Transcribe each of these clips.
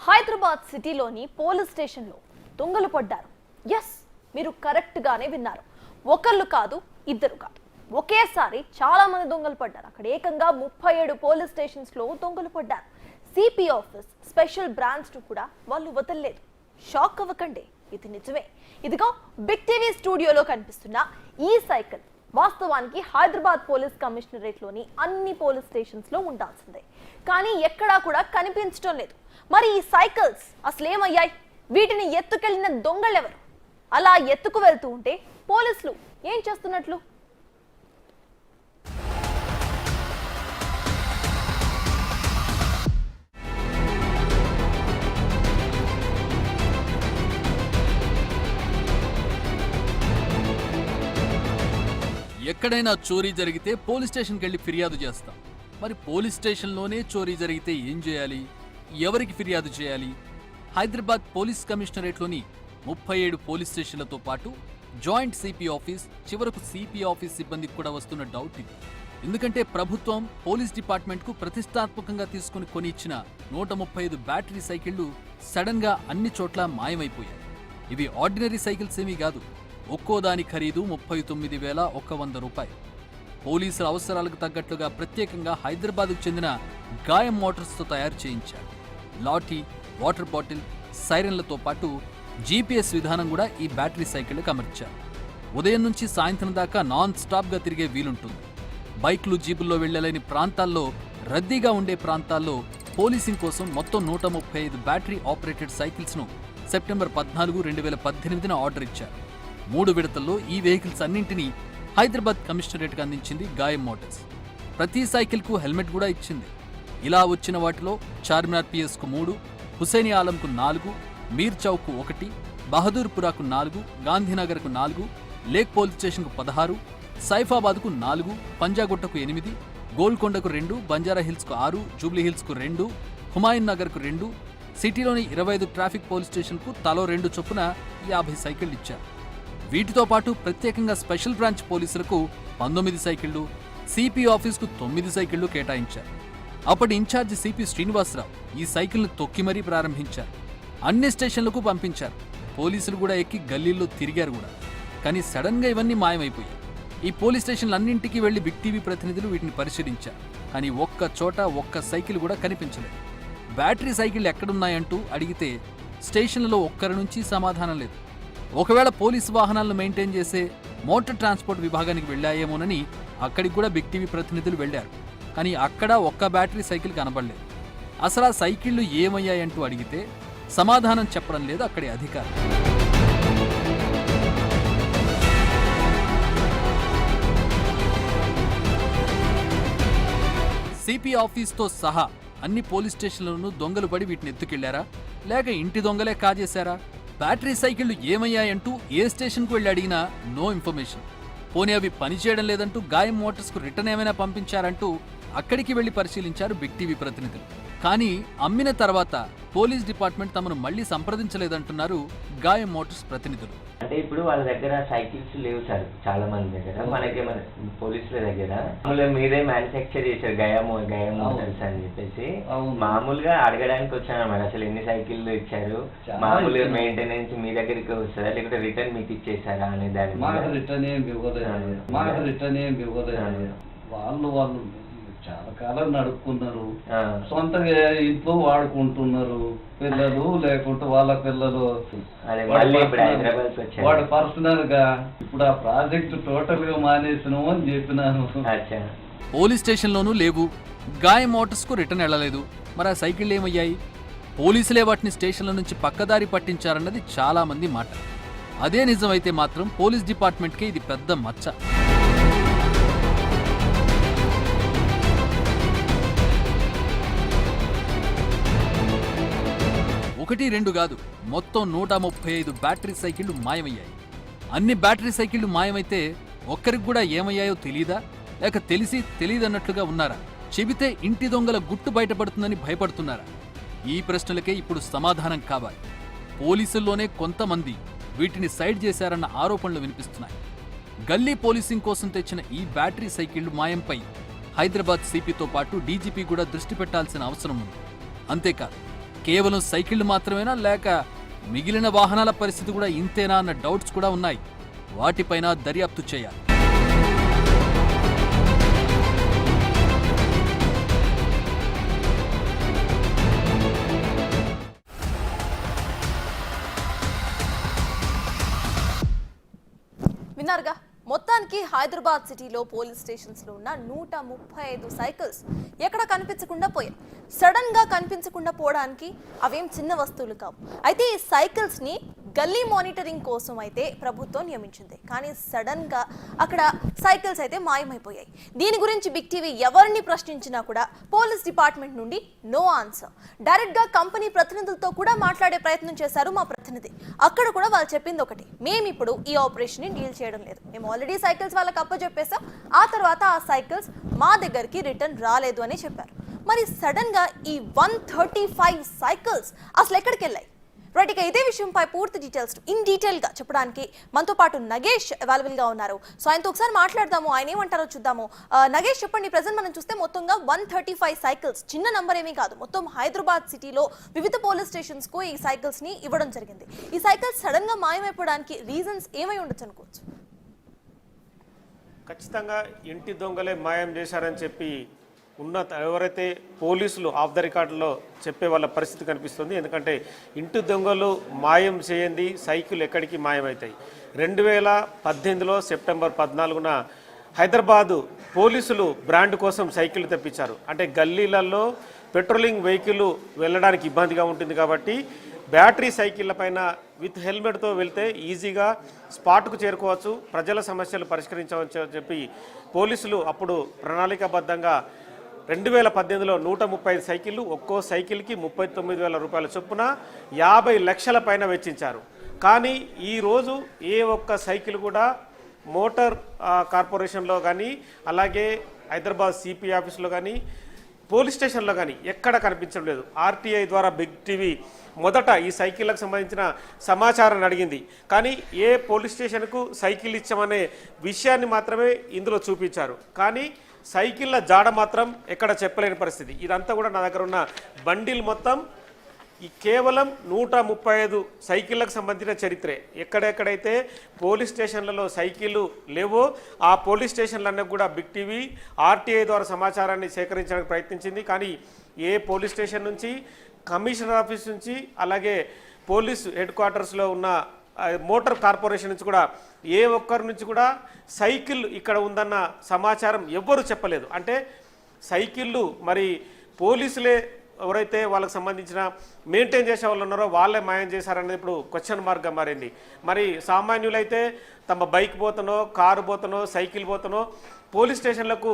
హైదరాబాద్ సిటీలోని పోలీస్ స్టేషన్లో దొంగలు పడ్డారు. ఎస్, మీరు కరెక్ట్ గానే విన్నారు. ఒకళ్ళు కాదు, ఇద్దరు కాదు, ఒకేసారి చాలా మంది దొంగలు పడ్డారు. అక్కడ ఏకంగా 37 పోలీస్ స్టేషన్స్ లో దొంగలు పడ్డారు. సిపి ఆఫీస్, స్పెషల్ బ్రాంచ్ ను కూడా వాళ్ళు వదలలేదు. షాక్ అవ్వకండి, ఇది నిజమే. ఇదిగో బిగ్ టీవీ స్టూడియోలో కనిపిస్తున్న ఈ సైకిల్ వాస్తవానికి హైదరాబాద్ పోలీస్ కమిషనరేట్ లోని అన్ని పోలీస్ స్టేషన్స్ లో ఉండాల్సిందే, కానీ ఎక్కడా కూడా కనిపించడం లేదు. మరి ఈ సైకిల్స్ అసలేమయ్యాయి? వీటిని ఎత్తుకెళ్లిన దొంగలెవరు? అలా ఎత్తుకు వెళ్తూ ఉంటే పోలీసులు ఏం చేస్తున్నట్లు? ఎక్కడైనా చోరీ జరిగితే పోలీస్ స్టేషన్కి వెళ్ళి ఫిర్యాదు చేస్తాం. మరి పోలీస్ స్టేషన్లోనే చోరీ జరిగితే ఏం చేయాలి? ఎవరికి ఫిర్యాదు చేయాలి? హైదరాబాద్ పోలీస్ కమిషనరేట్లోని 37 పోలీస్ స్టేషన్లతో పాటు జాయింట్ సిపి ఆఫీస్, చివరకు సిపి ఆఫీస్ సిబ్బందికి కూడా వస్తున్న డౌట్ ఇది. ఎందుకంటే ప్రభుత్వం పోలీస్ డిపార్ట్మెంట్కు ప్రతిష్టాత్మకంగా తీసుకుని కొని ఇచ్చిన 135 బ్యాటరీ సైకిళ్లు సడన్ గా అన్ని చోట్ల మాయమైపోయాయి. ఇవి ఆర్డినరీ సైకిల్స్ ఏమీ కాదు. ఒక్కో దాని ఖరీదు 39,100 రూపాయలు. పోలీసుల అవసరాలకు తగ్గట్లుగా ప్రత్యేకంగా హైదరాబాద్కు చెందిన గాయం మోటార్స్తో తయారు చేయించారు. లాఠీ, వాటర్ బాటిల్, సైరన్లతో పాటు జీపీఎస్ విధానం కూడా ఈ బ్యాటరీ సైకిళ్లకు అమర్చారు. ఉదయం నుంచి సాయంత్రం దాకా నాన్ స్టాప్గా తిరిగే వీలుంటుంది. బైక్లు, జీపుల్లో వెళ్లలేని ప్రాంతాల్లో, రద్దీగా ఉండే ప్రాంతాల్లో పోలీసింగ్ కోసం మొత్తం 135 బ్యాటరీ ఆపరేటెడ్ సైకిల్స్ను సెప్టెంబర్ 14, 2018న ఆర్డర్ ఇచ్చారు. 3 విడతల్లో ఈ వెహికల్స్ అన్నింటినీ హైదరాబాద్ కమిషనరేట్కి అందించింది గాయం మోటార్స్. ప్రతి సైకిల్కు హెల్మెట్ కూడా ఇచ్చింది. ఇలా వచ్చిన వాటిలో చార్మినార్ పిఎస్కు 3, హుసేని ఆలంకు 4, మీర్ చౌక్కు 1, బహదూర్పురాకు 4, గాంధీనగర్కు 4, లేక్ పోలీస్ స్టేషన్కు 16, సైఫాబాద్కు 4, పంజాగుట్టకు 8, గోల్కొండకు 2, బంజారాహిల్స్కు 6, జూబ్లీహిల్స్కు 2, హుమాయూన్ నగర్కు 2, సిటీలోని 25 ట్రాఫిక్ పోలీస్ స్టేషన్కు తలో 2 చొప్పున 50 సైకిళ్లు ఇచ్చారు. వీటితో పాటు ప్రత్యేకంగా స్పెషల్ బ్రాంచ్ పోలీసులకు 19 సైకిళ్లు, సిపి ఆఫీస్కు 9 సైకిళ్లు కేటాయించారు. అప్పటి ఇన్ఛార్జి సిపి శ్రీనివాసరావు ఈ సైకిల్ను తొక్కి మరీ ప్రారంభించారు. అన్ని స్టేషన్లకు పంపించారు. పోలీసులు కూడా ఎక్కి గల్లీల్లో తిరిగారు కూడా. కానీ సడన్గా ఇవన్నీ మాయమైపోయాయి. ఈ పోలీస్ స్టేషన్లన్నింటికీ వెళ్లి బిగ్ టీవీ ప్రతినిధులు వీటిని పరిశీలించారు. కానీ ఒక్క చోట ఒక్క సైకిల్ కూడా కనిపించలేదు. బ్యాటరీ సైకిళ్లు ఎక్కడున్నాయంటూ అడిగితే స్టేషన్లలో ఒక్కరి నుంచి సమాధానం లేదు. ఒకవేళ పోలీసు వాహనాలను మెయింటైన్ చేసే మోటార్ ట్రాన్స్పోర్ట్ విభాగానికి వెళ్ళాయేమోనని అక్కడికి కూడా బిగ్ టీవీ ప్రతినిధులు వెళ్లారు. కానీ అక్కడ ఒక్క బ్యాటరీ సైకిల్ కనబడలేదు. అసలు ఆ సైకిళ్లు ఏమయ్యాయంటూ అడిగితే సమాధానం చెప్పడం లేదు అక్కడి అధికారులు. సిపి ఆఫీస్తో సహా అన్ని పోలీస్ స్టేషన్లను దొంగలు పడి వీటిని ఎత్తుకెళ్లారా, లేక ఇంటి దొంగలే కాజేశారా? బ్యాటరీ సైకిళ్లు ఏమయ్యాయంటూ ఏ స్టేషన్కు వెళ్ళి అడిగినా నో ఇన్ఫర్మేషన్. పోనీ అవి పనిచేయడం లేదంటూ గాయం మోటార్స్కు రిటర్న్ ఏమైనా పంపించారంటూ అక్కడికి వెళ్లి పరిశీలించారు బిగ్ టీవీ ప్రతినిధులు. కానీ అమ్మిన తర్వాత పోలీస్ డిపార్ట్మెంట్ తమను మళ్లీ సంప్రదించలేదంటున్నారు గాయం మోటార్స్ ప్రతినిధులు. అంటే ఇప్పుడు వాళ్ళ దగ్గర సైకిల్స్ లేవు సార్, చాలా మంది దగ్గర. మనకి మన పోలీసుల దగ్గర మీరే మ్యానుఫ్యాక్చర్ చేశారు గయా మోటార్స్ అని చెప్పేసి మామూలుగా అడగడానికి వచ్చాను అన్నమాట. అసలు ఎన్ని సైకిళ్ళు ఇచ్చారు, మామూలుగా మెయింటెనెన్స్ మీ దగ్గరికి వస్తుందా లేకపోతే రిటర్న్ మీకు ఇచ్చేసారా అనే దాని వాళ్ళు చాలా కాలం నడుపుకున్నారు, సొంతంగా ఇంట్లో వాడుకుంటున్నారు పిల్లలు, లేకుంటే వాళ్ళ పిల్లలు. వాడు పర్సనల్ గా ఇప్పుడు ఆ ప్రాజెక్ట్ టోటల్ గా మానేసినాము అని చెప్పినాను. పోలీస్ స్టేషన్లోనూ లేవు, గాయం మోటార్స్ కు రిటర్న్ వెళ్ళలేదు. మరి ఆ సైకిళ్ళు ఏమయ్యాయి? పోలీసులే వాటిని స్టేషన్ల నుంచి పక్కదారి పట్టించారన్నది చాలా మంది మాట. అదే నిజమైతే మాత్రం పోలీస్ డిపార్ట్మెంట్కే ఇది పెద్ద మచ్చ. 1, 2 కాదు, మొత్తం 135 బ్యాటరీ సైకిళ్లు మాయమయ్యాయి. అన్ని బ్యాటరీ సైకిళ్లు మాయమైతే ఒక్కరికి కూడా ఏమయ్యాయో తెలీదా, లేక తెలిసి తెలీదన్నట్లుగా ఉన్నారా? చెబితే ఇంటి దొంగల గుట్టు బయటపడుతుందని భయపడుతున్నారా? ఈ ప్రశ్నలకే ఇప్పుడు సమాధానం కావాలి. పోలీసుల్లోనే కొంతమంది వీటిని సైడ్ చేశారన్న ఆరోపణలు వినిపిస్తున్నాయి. గల్లీ పోలీసింగ్ కోసం తెచ్చిన ఈ బ్యాటరీ సైకిళ్లు మాయంపై హైదరాబాద్ సిపితో పాటు డీజీపీ కూడా దృష్టి పెట్టాల్సిన అవసరం ఉంది. అంతేకాదు, కేవలం సైకిళ్లు మాత్రమేనా లేక మిగిలిన వాహనాల పరిస్థితి కూడా ఇంతేనా అన్న డౌట్స్ కూడా ఉన్నాయి. వాటిపైన దర్యాప్తు చేయాలి. విన్నారుగా, మొత్తానికి హైదరాబాద్ సిటీలో పోలీస్ స్టేషన్స్ లో ఉన్న 135 సైకిల్స్ ఎక్కడ కనిపించకుండా పోయాయి. సడన్ గా కనిపించకుండా పోవడానికి అవేం చిన్న వస్తువులు కావు. అయితే ఈ సైకిల్స్ ని గల్లీ మానిటరింగ్ కోసం అయితే ప్రభుత్వం నియమించింది. కానీ సడన్ గా అక్కడ సైకిల్స్ అయితే మాయమైపోయాయి. దీని గురించి బిగ్ టీవీ ఎవరిని ప్రశ్నించినా కూడా పోలీస్ డిపార్ట్మెంట్ నుండి నో ఆన్సర్. డైరెక్ట్ గా కంపెనీ ప్రతినిధులతో కూడా మాట్లాడే ప్రయత్నం చేశారు మా ప్రతినిధి. అక్కడ కూడా వాళ్ళు చెప్పింది ఒకటి, మేము ఇప్పుడు ఈ ఆపరేషన్ ని డీల్ చేయడం లేదు, మేము ఆల్రెడీ సైకిల్స్ వాళ్ళకి అప్పచెప్పేసాం, ఆ తర్వాత ఆ సైకిల్స్ మా దగ్గరికి రిటర్న్ రాలేదు అని చెప్పారు. మరి సడన్ గా ఈ 135 సైకిల్స్ అసలు ఎక్కడికి వెళ్ళాయి? రైట్, ఇక ఇదే విషయంపై పూర్తి డీటెయిల్స్ ఇన్ డీటెయిల్ గా చెప్పడానికి మనతో పాటు నగేష్ అవైలబుల్ గా ఉన్నారు. సో ఆయనతో ఒకసారి మాట్లాడదాము, ఆయన ఏమంటారో చూద్దాము. నగేష్ చెప్పండి, ప్రెజెంట్ మనం చూస్తే మొత్తంగా 135 సైకిల్స్, చిన్న నంబర్ ఏమీ కాదు, మొత్తం హైదరాబాద్ సిటీలో వివిధ పోలీస్ స్టేషన్స్ కు ఈ సైకిల్స్ ని ఇవ్వడం జరిగింది. ఈ సైకిల్స్ సడన్ గా మాయమైపోవడానికి రీజన్స్ ఏమై ఉండొచ్చు అనుకోవచ్చు? ఖచ్చితంగా ఇంటి దొంగలే మాయం చేశారని చెప్పి ఎవరైతే పోలీసులు ఆఫ్ ద రికార్డులో చెప్పే వాళ్ళ పరిస్థితి కనిపిస్తుంది. ఎందుకంటే ఇంటి దొంగలు మాయం చేయండి సైకిల్ ఎక్కడికి మాయమవుతాయి. 2018లో సెప్టెంబర్ 14న హైదరాబాదు పోలీసులు బ్రాండ్ కోసం సైకిల్ తెప్పించారు. అంటే గల్లీలలో పెట్రోలింగ్ వెహికల్ వెళ్ళడానికి ఇబ్బందిగా ఉంటుంది కాబట్టి బ్యాటరీ సైకిళ్ళ పైన విత్ హెల్మెట్తో వెళ్తే ఈజీగా స్పాట్కు చేరుకోవచ్చు, ప్రజల సమస్యలు పరిష్కరించవచ్చు అని చెప్పి పోలీసులు అప్పుడు ప్రణాళికాబద్ధంగా 2018లో 135 సైకిళ్ళు, ఒక్కో సైకిల్కి 39,000 రూపాయల చొప్పున 50 లక్షల పైన వెచ్చించారు. కానీ ఈరోజు ఏ ఒక్క సైకిల్ కూడా మోటార్ కార్పొరేషన్లో కానీ అలాగే హైదరాబాద్ సిపి ఆఫీస్లో కానీ పోలీస్ స్టేషన్లో కానీ ఎక్కడ కనిపించడం లేదు. ఆర్టీఐ ద్వారా బిగ్ టీవీ మొదట ఈ సైకిళ్ళకు సంబంధించిన సమాచారాన్ని అడిగింది. కానీ ఏ పోలీస్ స్టేషన్కు సైకిల్ ఇచ్చామనే విషయాన్ని మాత్రమే ఇందులో చూపించారు. కానీ సైకిళ్ళ జాడ మాత్రం ఎక్కడ చెప్పలేని పరిస్థితి. ఇదంతా కూడా నా దగ్గర ఉన్న బండిల్ మొత్తం ఈ కేవలం 135 సైకిళ్ళకు సంబంధించిన చరిత్రే. ఎక్కడెక్కడైతే పోలీస్ స్టేషన్లలో సైకిళ్ళు లేవో ఆ పోలీస్ స్టేషన్లన్నీ కూడా బిగ్ టీవీ ఆర్టీఐ ద్వారా సమాచారాన్ని సేకరించడానికి ప్రయత్నించింది. కానీ ఏ పోలీస్ స్టేషన్ నుంచి, కమిషనర్ ఆఫీస్ నుంచి, అలాగే పోలీస్ హెడ్ క్వార్టర్స్లో ఉన్న మోటార్ కార్పొరేషన్ నుంచి కూడా ఏ ఒక్కరి నుంచి కూడా సైకిల్ ఇక్కడ ఉందన్న సమాచారం ఎవ్వరూ చెప్పలేదు. అంటే సైకిళ్ళు మరి పోలీసులే ఎవరైతే వాళ్ళకి సంబంధించిన మెయింటైన్ చేసే వాళ్ళు ఉన్నారో వాళ్ళే మాయం చేశారనేది ఇప్పుడు క్వశ్చన్ మార్క్గా మారింది. మరి సామాన్యులైతే తమ బైక్ పోతనో, కారు పోతనో, సైకిల్ పోతనో పోలీస్ స్టేషన్లకు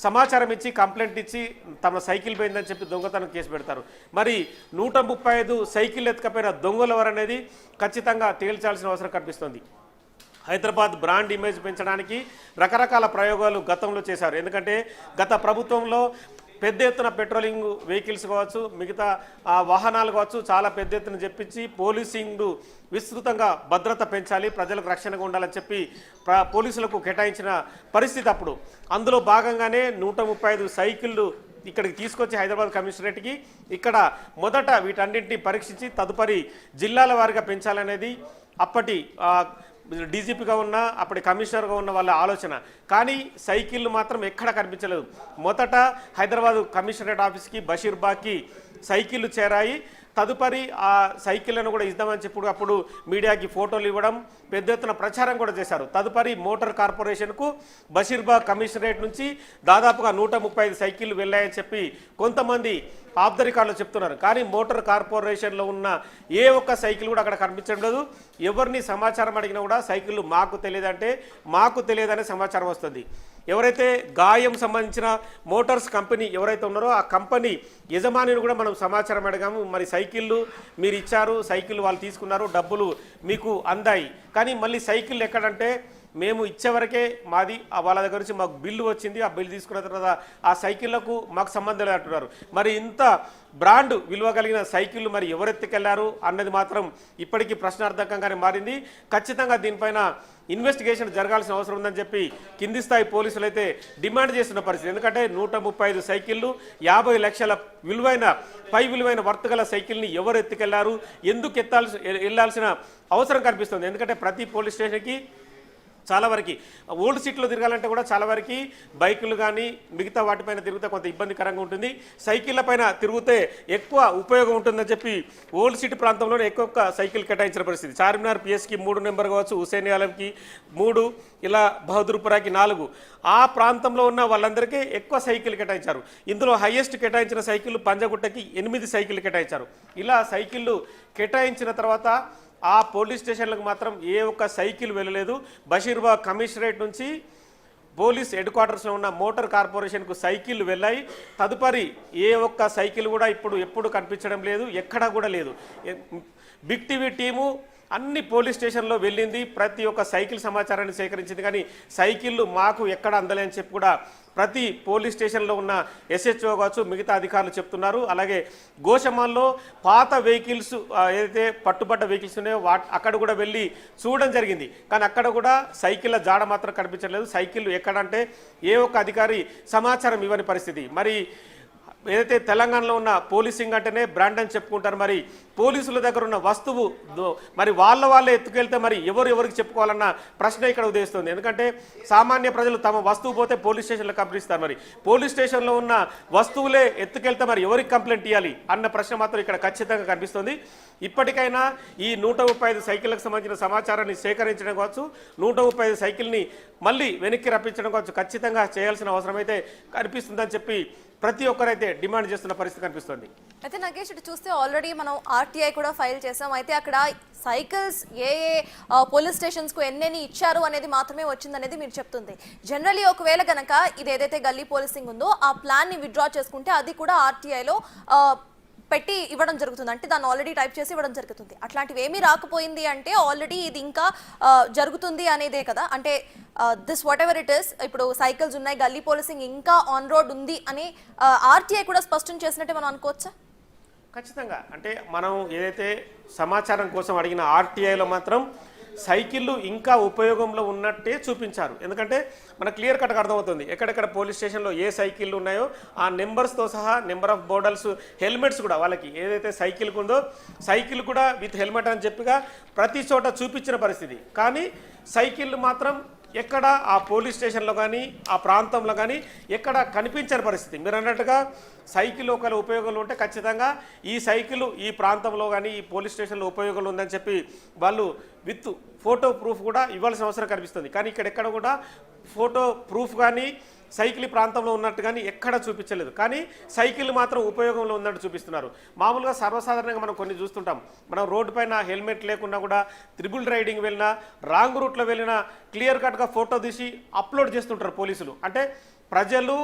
సమాచారం ఇచ్చి కంప్లైంట్ ఇచ్చి తమ సైకిల్ పోయిందని చెప్పి దొంగతనం కేసు పెడతారు. మరి 135 సైకిల్ ఎత్తుకపోయిన దొంగలు ఎవరనేది ఖచ్చితంగా తేల్చాల్సిన అవసరం కనిపిస్తుంది. హైదరాబాద్ బ్రాండ్ ఇమేజ్ పెంచడానికి రకరకాల ప్రయోగాలు గతంలో చేశారు. ఎందుకంటే గత ప్రభుత్వంలో పెద్ద ఎత్తున పెట్రోలింగ్ వెహికల్స్ కావచ్చు, మిగతా వాహనాలు కావచ్చు, చాలా పెద్ద ఎత్తున చెప్పించి పోలీసింగ్ విస్తృతంగా భద్రత పెంచాలి, ప్రజలకు రక్షణగా ఉండాలని చెప్పి పోలీసులకు కేటాయించిన పరిస్థితి అప్పుడు. అందులో భాగంగానే 135 సైకిళ్ళు ఇక్కడికి తీసుకొచ్చి హైదరాబాద్ కమిషనరేట్కి ఇక్కడ మొదట వీటన్నింటినీ పరీక్షించి తదుపరి జిల్లాల వారీగా పెంచాలనేది అప్పటి డీజీపీగా ఉన్న అప్పటి కమిషనర్గా ఉన్న వాళ్ళ ఆలోచన. కానీ సైకిళ్ళు మాత్రం ఎక్కడ కనిపించలేదు. మొదట హైదరాబాద్ కమిషనరేట్ ఆఫీస్కి బషీర్బాగ్కి సైకిళ్ళు చేరాయి. తదుపరి ఆ సైకిళ్లను కూడా ఇద్దామని చెప్పి అప్పుడు మీడియాకి ఫోటోలు ఇవ్వడం, పెద్ద ఎత్తున ప్రచారం కూడా చేశారు. తదుపరి మోటార్ కార్పొరేషన్కు బషీర్బాగ్ కమిషనరేట్ నుంచి దాదాపుగా 135 సైకిళ్ళు వెళ్ళాయని చెప్పి కొంతమంది ఆఫ్ ద రికార్డులో చెప్తున్నారు. కానీ మోటార్ కార్పొరేషన్లో ఉన్న ఏ ఒక్క సైకిల్ కూడా అక్కడ కనిపించడం లేదు. ఎవరిని సమాచారం అడిగినా కూడా సైకిళ్ళు మాకు తెలియదంటే మాకు తెలియదనే సమాచారం వస్తుంది. ఎవరైతే గాయం సంబంధించిన మోటార్స్ కంపెనీ ఎవరైతే ఉన్నారో ఆ కంపెనీ యజమానిని కూడా మనం సమాచారం అడిగాము. మరి సైకిళ్ళు మీరు ఇచ్చారు, సైకిల్ వాళ్ళు తీసుకున్నారు, డబ్బులు మీకు అందాయి, కానీ మళ్ళీ సైకిల్ ఎక్కడంటే మేము ఇచ్చేవరకే మాది, వాళ్ళ దగ్గర నుంచి మాకు బిల్లు వచ్చింది, ఆ బిల్లు తీసుకున్న తర్వాత ఆ సైకిళ్లకు మాకు సంబంధం లేదు అంటున్నారు. మరి ఇంత బ్రాండ్ విలువ కలిగిన సైకిళ్ళు మరి ఎవరెత్తుకెళ్లారు అన్నది మాత్రం ఇప్పటికీ ప్రశ్నార్థకంగానే మారింది. ఖచ్చితంగా దీనిపైన ఇన్వెస్టిగేషన్ జరగాల్సిన అవసరం ఉందని చెప్పి కింది స్థాయి పోలీసులు అయితే డిమాండ్ చేస్తున్న పరిస్థితి. ఎందుకంటే 135 సైకిళ్ళు, 50 లక్షల విలువైన వర్త్ గల సైకిల్ని ఎవరు ఎత్తుకెళ్లారు, ఎందుకు వెళ్లాల్సిన అవసరం కనిపిస్తుంది. ఎందుకంటే ప్రతి పోలీస్ స్టేషన్కి చాలా వరకు ఓల్డ్ సిటీలో తిరగాలంటే కూడా చాలా వరకు బైకులు కానీ మిగతా వాటిపైన తిరిగితే కొంత ఇబ్బందికరంగా ఉంటుంది. సైకిళ్ళ పైన తిరిగితే ఎక్కువ ఉపయోగం ఉంటుందని చెప్పి ఓల్డ్ సిటీ ప్రాంతంలోనే ఎక్కువ సైకిల్ కేటాయించిన పరిస్థితి. చార్మినార్ పిఎస్కి 3 నెంబర్ కావచ్చు, హుసేన్ ఆలంకి 3, ఇలా బహదూర్పురాకి 4, ఆ ప్రాంతంలో ఉన్న వాళ్ళందరికీ ఎక్కువ సైకిల్ కేటాయించారు. ఇందులో హైయెస్ట్ కేటాయించిన సైకిళ్ళు పంజగుట్టకి 8 సైకిళ్ళు కేటాయించారు. ఇలా సైకిళ్ళు కేటాయించిన తర్వాత ఆ పోలీస్ స్టేషన్లకు మాత్రం ఏ ఒక్క సైకిల్ వెళ్ళలేదు. బషీర్బాగ్ కమిషనరేట్ నుంచి పోలీస్ హెడ్ క్వార్టర్స్లో ఉన్న మోటార్ కార్పొరేషన్కు సైకిల్ వెళ్ళాయి. తదుపరి ఏ ఒక్క సైకిల్ కూడా ఎప్పుడు కనిపించడం లేదు, ఎక్కడా కూడా లేదు. బిగ్ టీవీ టీము అన్ని పోలీస్ స్టేషన్లో వెళ్ళింది, ప్రతి ఒక్క సైకిల్ సమాచారాన్ని సేకరించింది, కానీ సైకిళ్ళు మాకు ఎక్కడ అందలేని చెప్పి కూడా ప్రతి పోలీస్ స్టేషన్లో ఉన్న ఎస్హెచ్ఓ కావచ్చు, మిగతా అధికారులు చెప్తున్నారు. అలాగే గోషమాల్లో పాత వెహికల్స్ ఏదైతే పట్టుబడ్డ వెహికల్స్ ఉన్నాయో అక్కడ కూడా వెళ్ళి చూడడం జరిగింది, కానీ అక్కడ కూడా సైకిళ్ళ జాడ మాత్రం కనిపించలేదు. సైకిళ్ళు ఎక్కడంటే ఏ ఒక్క అధికారి సమాచారం ఇవ్వని పరిస్థితి. మరి ఏదైతే తెలంగాణలో ఉన్న పోలీసింగ్ అంటేనే బ్రాండ్ అని చెప్పుకుంటారు, మరి పోలీసుల దగ్గర ఉన్న వస్తువు మరి వాళ్ళే ఎత్తుకెళ్తే మరి ఎవరికి చెప్పుకోవాలన్న ప్రశ్న ఇక్కడ ఉదయిస్తుంది. ఎందుకంటే సామాన్య ప్రజలు తమ వస్తువు పోతే పోలీస్ స్టేషన్లో కంప్లైంట్ ఇస్తారు, మరి పోలీస్ స్టేషన్లో ఉన్న వస్తువులే ఎత్తుకెళ్తే మరి ఎవరికి కంప్లైంట్ ఇవ్వాలి అన్న ప్రశ్న మాత్రం ఇక్కడ ఖచ్చితంగా కనిపిస్తుంది. ఇప్పటికైనా ఈ 135 సైకిళ్లకు సంబంధించిన సమాచారాన్ని సేకరించడం కావచ్చు, 135 సైకిల్ని మళ్ళీ వెనక్కి రప్పించడం కావచ్చు, ఖచ్చితంగా చేయాల్సిన అవసరం అయితే కనిపిస్తుందని చెప్పి ప్రతి ఒక్కరైతే డిమాండ్ చేస్తున్న పరిస్థితి కనిపిస్తుంది. అయితే నగేష్ ఇటు చూస్తే ఆల్రెడీ మనం ఆర్టీఐ కూడా ఫైల్ చేసాం. అయితే అక్కడ సైకిల్స్ ఏ పోలీస్ స్టేషన్స్కు ఎన్నెన్ని ఇచ్చారు అనేది మాత్రమే వచ్చిందనేది మీరు చెప్తుంది. జనరలీ ఒకవేళ కనుక ఇది ఏదైతే గల్లీ పోలీసింగ్ ఉందో ఆ ప్లాన్ని విత్డ్రా చేసుకుంటే అది కూడా ఆర్టీఐలో పెట్టి ఇవ్వడం జరుగుతుంది, అంటే దాన్ని ఆల్రెడీ టైప్ చేసి ఇవ్వడం జరుగుతుంది. అట్లాంటివి ఏమీ రాకపోయింది అంటే ఆల్రెడీ ఇది ఇంకా జరుగుతుంది అనేదే కదా. అంటే this what ever it is, ఇప్పుడు సైకిల్స్ ఉన్నాయి, గల్లీ పోలీసింగ్ ఇంకా ఆన్ రోడ్ ఉంది అని ఆర్టీఐ కూడా స్పష్టం చేసినట్టే మనం అనుకోవచ్చా? ఖచ్చితంగా. అంటే మనం ఏదైతే సమాచారం కోసం అడిగిన ఆర్టీఐలో మాత్రం సైకిళ్ళు ఇంకా ఉపయోగంలో ఉన్నట్టే చూపించారు. ఎందుకంటే మనకు క్లియర్ కట్గా అర్థమవుతుంది ఎక్కడెక్కడ పోలీస్ స్టేషన్లో ఏ సైకిళ్ళు ఉన్నాయో ఆ నెంబర్స్తో సహా నెంబర్ ఆఫ్ మోడల్స్, హెల్మెట్స్ కూడా వాళ్ళకి ఏదైతే సైకిల్కి ఉందో సైకిల్ కూడా విత్ హెల్మెట్ అని చెప్పిగా ప్రతి చోట చూపించిన పరిస్థితి. కానీ సైకిళ్ళు మాత్రం ఎక్కడ ఆ పోలీస్ స్టేషన్లో కానీ ఆ ప్రాంతంలో కానీ ఎక్కడ కనిపించని పరిస్థితి. మీరు అన్నట్టుగా సైకిల్ ఒకవేళ ఉపయోగంలో ఉంటే ఖచ్చితంగా ఈ సైకిల్ ఈ ప్రాంతంలో కానీ ఈ పోలీస్ స్టేషన్లో ఉపయోగంలో ఉందని చెప్పి వాళ్ళు విత్ ఫోటో ప్రూఫ్ కూడా ఇవ్వాల్సిన అవసరం కనిపిస్తుంది. కానీ ఇక్కడ కూడా ఫోటో ప్రూఫ్ కానీ సైకిల్ ప్రాంతంలో ఉన్నట్టు కానీ ఎక్కడ చూపించలేదు, కానీ సైకిల్ మాత్రం ఉపయోగంలో ఉన్నట్టు చూపిస్తున్నారు. మామూలుగా సర్వసాధారణంగా మనం కొన్ని చూస్తుంటాం, మనం రోడ్డు పైన హెల్మెట్ లేకుండా కూడా త్రిబుల్ రైడింగ్ వెళ్ళినా రాంగ్ రూట్లో వెళ్ళినా క్లియర్ కట్గా ఫోటో తీసి అప్లోడ్ చేస్తుంటారు పోలీసులు. అంటే ప్రజలు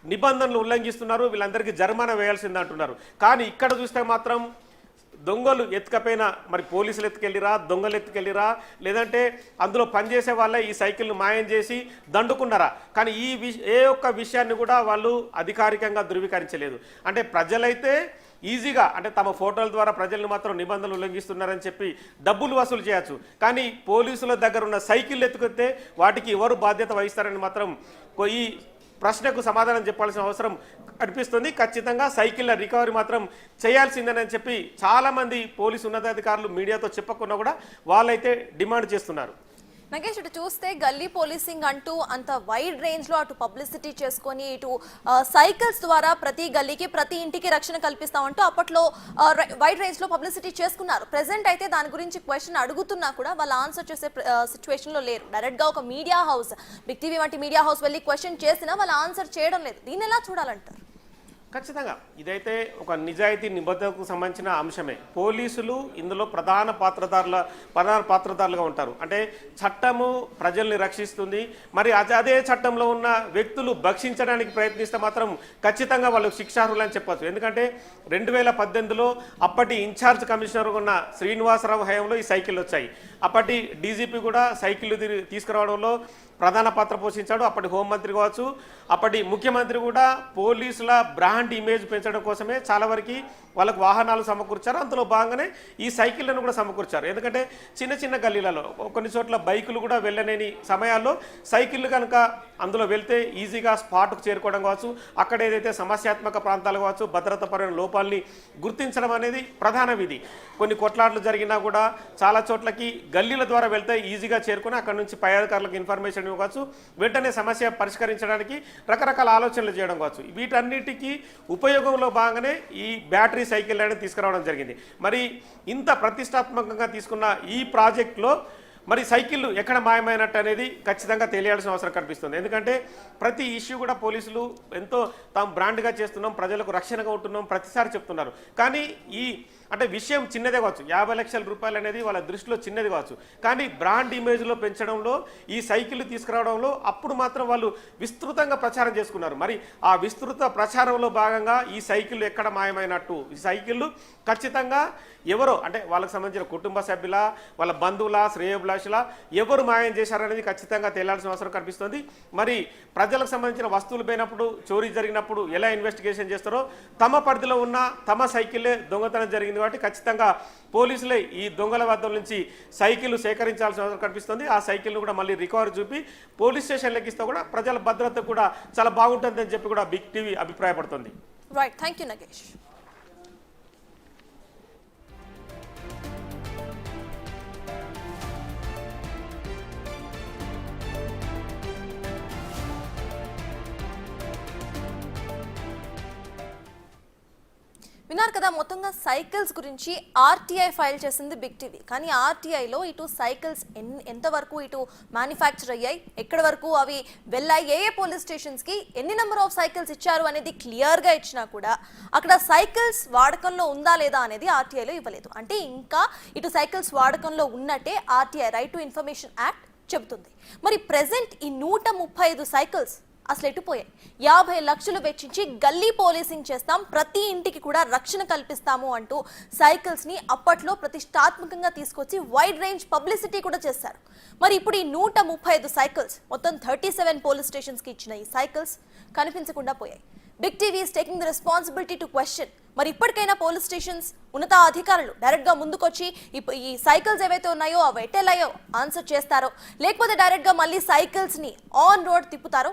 నిబంధనలు ఉల్లంఘిస్తున్నారు, వీళ్ళందరికీ జరిమానా వేయాల్సింది అంటున్నారు. కానీ ఇక్కడ చూస్తే మాత్రం దొంగలు ఎత్తుకపోయినా మరి పోలీసులు ఎత్తుకెళ్ళిరా, దొంగలు ఎత్తుకెళ్ళిరా, లేదంటే అందులో పనిచేసే వాళ్ళే ఈ సైకిల్ను మాయం చేసి దండుకున్నారా, కానీ ఏ ఒక్క విషయాన్ని కూడా వాళ్ళు అధికారికంగా ధృవీకరించలేదు. అంటే ప్రజలైతే ఈజీగా అంటే తమ ఫోటోల ద్వారా ప్రజలను మాత్రం నిబంధనలు ఉల్లంఘిస్తున్నారని చెప్పి డబ్బులు వసూలు చేయొచ్చు, కానీ పోలీసుల దగ్గర ఉన్న సైకిల్ ఎత్తుకొస్తే వాటికి ఎవరు బాధ్యత వహిస్తారని మాత్రం ఈ ప్రశ్నకు సమాధానం చెప్పాల్సిన అవసరం కనిపిస్తుంది. ఖచ్చితంగా సైకిళ్ళ రికవరీ మాత్రం చేయాల్సిందేనని చెప్పి చాలామంది పోలీసు ఉన్నతాధికారులు మీడియాతో చెప్పకుండా కూడా వాళ్ళైతే డిమాండ్ చేస్తున్నారు. నగేష్ ఇటు చూస్తే గల్లీ పోలీసింగ్ అంటూ అంత వైడ్ రేంజ్లో అటు పబ్లిసిటీ చేసుకొని ఇటు సైకిల్స్ ద్వారా ప్రతి గల్లీకి ప్రతి ఇంటికి రక్షణ కల్పిస్తామంటూ అప్పట్లో వైడ్ రేంజ్లో పబ్లిసిటీ చేసుకున్నారు. ప్రెసెంట్ అయితే దాని గురించి క్వశ్చన్ అడుగుతున్నా కూడా వాళ్ళు ఆన్సర్ చేసే సిచ్యువేషన్లో లేరు. డైరెక్ట్గా ఒక మీడియా హౌస్, బిగ్ టీవీ వంటి మీడియా హౌస్ వెళ్ళి క్వశ్చన్ చేసినా వాళ్ళు ఆన్సర్ చేయడం లేదు. దీన్ని ఎలా చూడాలంటారు? ఖచ్చితంగా ఇదైతే ఒక నిజాయితీ నిబద్ధతకు సంబంధించిన అంశమే. పోలీసులు ఇందులో ప్రధాన పాత్రధారులుగా ఉంటారు. అంటే చట్టము ప్రజల్ని రక్షిస్తుంది, మరి అదే చట్టంలో ఉన్న వ్యక్తులు భక్షించడానికి ప్రయత్నిస్తే మాత్రం ఖచ్చితంగా వాళ్ళకు శిక్షార్హులని చెప్పచ్చు. ఎందుకంటే 2018లో అప్పటి ఇన్ఛార్జ్ కమిషనర్ ఉన్న శ్రీనివాసరావు హయాంలో ఈ సైకిల్ వచ్చాయి. అప్పటి డీజీపీ కూడా సైకిల్ తీసుకురావడంలో ప్రధాన పాత్ర పోషించాడు. అప్పటి హోంమంత్రి కావచ్చు, అప్పటి ముఖ్యమంత్రి కూడా పోలీసుల బ్రాండ్ ఇమేజ్ పెంచడం కోసమే చాలా వరకు వాళ్ళకు వాహనాలు సమకూర్చారు. అందులో భాగంగానే ఈ సైకిళ్లను కూడా సమకూర్చారు. ఎందుకంటే చిన్న చిన్న గల్లీలలో కొన్ని చోట్ల బైకులు కూడా వెళ్ళలేని సమయాల్లో సైకిళ్ళు కనుక అందులో వెళ్తే ఈజీగా స్పాట్కు చేరుకోవడం కావచ్చు, అక్కడ ఏదైతే సమస్యాత్మక ప్రాంతాలు కావచ్చు, భద్రతాపరమైన లోపాలని గుర్తించడం అనేది ప్రధాన విధి. కొన్ని కొట్లాట్లు జరిగినా కూడా చాలా చోట్లకి గల్లీల ద్వారా వెళ్తే ఈజీగా చేరుకుని అక్కడ నుంచి పై అధికారులకు ఇన్ఫర్మేషన్ ఇవ్వచ్చు, వెంటనే సమస్య పరిష్కరించడానికి రకరకాల ఆలోచనలు చేయడం కావచ్చు. వీటన్నిటికీ ఉపయోగంలో భాగంగానే ఈ బ్యాటరీ సైకిల్ అనేది తీసుకురావడం జరిగింది. మరి ఇంత ప్రతిష్టాత్మకంగా తీసుకున్న ఈ ప్రాజెక్టులో మరి సైకిళ్ళు ఎక్కడ మాయమైనట్టు అనేది ఖచ్చితంగా తెలియాల్సిన అవసరం కనిపిస్తుంది. ఎందుకంటే ప్రతి ఇష్యూ కూడా పోలీసులు ఎంతో తాము బ్రాండ్గా చేస్తున్నాం, ప్రజలకు రక్షణగా ఉంటున్నాం ప్రతిసారి చెప్తున్నారు. కానీ ఈ అంటే విషయం చిన్నదే కావచ్చు, 50 లక్షల రూపాయలు అనేది వాళ్ళ దృష్టిలో చిన్నది కావచ్చు, కానీ బ్రాండ్ ఇమేజ్లో పెంచడంలో, ఈ సైకిళ్ళు తీసుకురావడంలో అప్పుడు మాత్రం వాళ్ళు విస్తృతంగా ప్రచారం చేసుకున్నారు. మరి ఆ విస్తృత ప్రచారంలో భాగంగా ఈ సైకిళ్ళు ఎక్కడ మాయమైనట్టు, ఈ సైకిళ్ళు ఖచ్చితంగా ఎవరో అంటే వాళ్ళకి సంబంధించిన కుటుంబ సభ్యుల, వాళ్ళ బంధువుల, శ్రేయోభిలాషుల ఎవరు మాయం చేశారనేది ఖచ్చితంగా తేలాల్సిన అవసరం కనిపిస్తుంది. మరి ప్రజలకు సంబంధించిన వస్తువులు పోయినప్పుడు, చోరీ జరిగినప్పుడు ఎలా ఇన్వెస్టిగేషన్ చేస్తారో, తమ పరిధిలో ఉన్న తమ సైకిల్లే దొంగతనం జరిగింది కాబట్టి ఖచ్చితంగా పోలీసులే ఈ దొంగల వద్ద నుంచి సైకిళ్ళు సేకరించాల్సిన అవసరం కనిపిస్తుంది. ఆ సైకిల్ను కూడా మళ్ళీ రికవరీ చూపి పోలీస్ స్టేషన్లకు ఇస్తే కూడా ప్రజల భద్రత కూడా చాలా బాగుంటుందని చెప్పి కూడా బిగ్ టీవీ అభిప్రాయపడుతుంది. Right, thank you Nagesh. విన్నారు కదా, మొత్తంగా సైకిల్స్ గురించి ఆర్టీఐ ఫైల్ చేసింది బిగ్ టీవీ. కానీ ఆర్టీఐలో ఇటు సైకిల్స్ ఎంతవరకు ఇటు మ్యానుఫ్యాక్చర్ అయ్యాయి, ఎక్కడి వరకు అవి వెళ్ళాయి, ఏ పోలీస్ స్టేషన్స్కి ఎన్ని నెంబర్ ఆఫ్ సైకిల్స్ ఇచ్చారు అనేది క్లియర్గా ఇచ్చినా కూడా అక్కడ సైకిల్స్ వాడకంలో ఉందా లేదా అనేది ఆర్టీఐలో ఇవ్వలేదు. అంటే ఇంకా ఇటు సైకిల్స్ వాడకంలో ఉన్నట్టే RTI right to information act చెబుతుంది. మరి ప్రెసెంట్ ఈ 135 సైకిల్స్ అసలు ఎటుపోయాయి? 50 లక్షలు వెచ్చించి గల్లీ పోలీసింగ్ చేస్తాం, ప్రతి ఇంటికి కూడా రక్షణ కల్పిస్తాము అంటూ సైకిల్స్ ని అప్పట్లో ప్రతిష్టాత్మకంగా తీసుకొచ్చి వైడ్ రేంజ్ పబ్లిసిటీ కూడా చేశారు. మరి ఇప్పుడు ఈ 135 సైకిల్స్ మొత్తం 37 పోలీస్ స్టేషన్స్ కి ఇచ్చిన ఈ సైకిల్స్ కనిపించకుండా పోయాయి. Big TV is taking the responsibility to question. మరి ఇప్పటికైనా పోలీస్ స్టేషన్స్ ఉన్నత అధికారులు డైరెక్ట్ గా ముందుకొచ్చి ఈ సైకిల్స్ ఏవైతే ఉన్నాయో అవి ఎట్టెళ్ళాయో ఆన్సర్ చేస్తారో, లేకపోతే డైరెక్ట్ గా మళ్ళీ సైకిల్స్ ని ఆన్ రోడ్ తిప్పుతారో